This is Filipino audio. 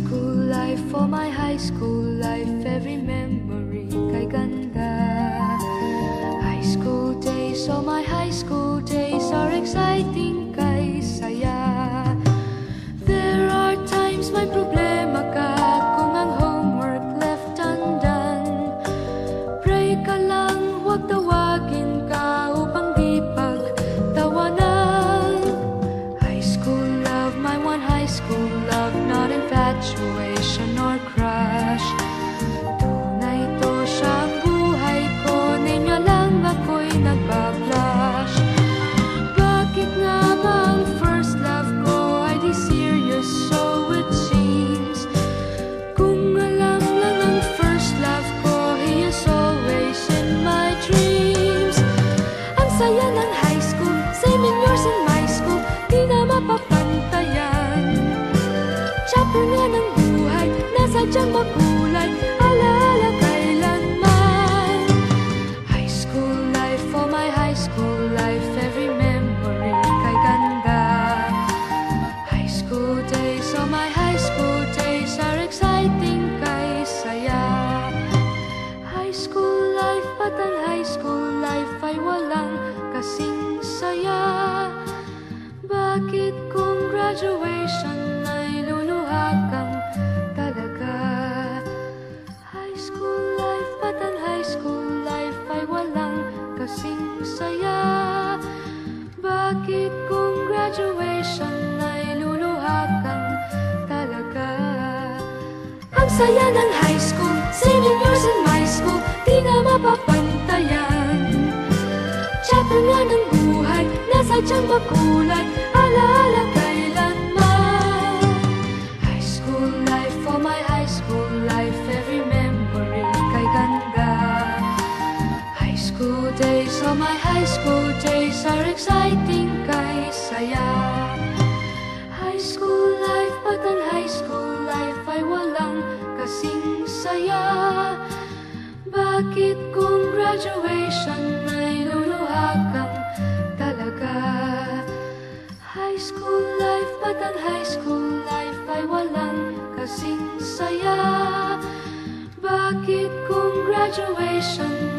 school life, for my high school life, every memory kay ganda. High school days, oh my high school days are exciting kay saya. There are times may problema ka kung ang homework left undone. Pray ka lang, huwag tawagin ka upang di pagtawanan. High school love, my one high school love, not infatuation or crush. Tunay to siyang buhay ko, ninyo lang ako'y nagbablush. Bakit nga ba ang first love ko ay di serious, so it seems? Kung alam lang ang first love ko, he is always in my dreams. Ang saya ng high school, same in yours in my school, di na mapapantayan. Chapter nga ng buhay, nasadyang makulay, alaala kailanman. High school life, for my high school life, every memory kay ganda. High school days, oh my high school days are exciting kay saya. High school life, but ang high school life ay walang kasing saya. Bakit kung graduation ay luluha kang talaga? High school life, but ang high school life ay walang kasing saya. Bakit kung graduation ay luluha kang talaga? Ang saya ng high school, same in yours in my school, di na mapapantayan. Chapter nga ng buhay, nasadyang makulay, alaala kailanman. High school life, for my high school life, every memory kay ganda. High school days, oh my high school days are exciting kay saya. High school life, but ang high school life ay walang kasing saya. Bakit kung graduation ay luluha kang talaga? High school life, but ang high school life ay walang kasing saya. Bakit kung graduation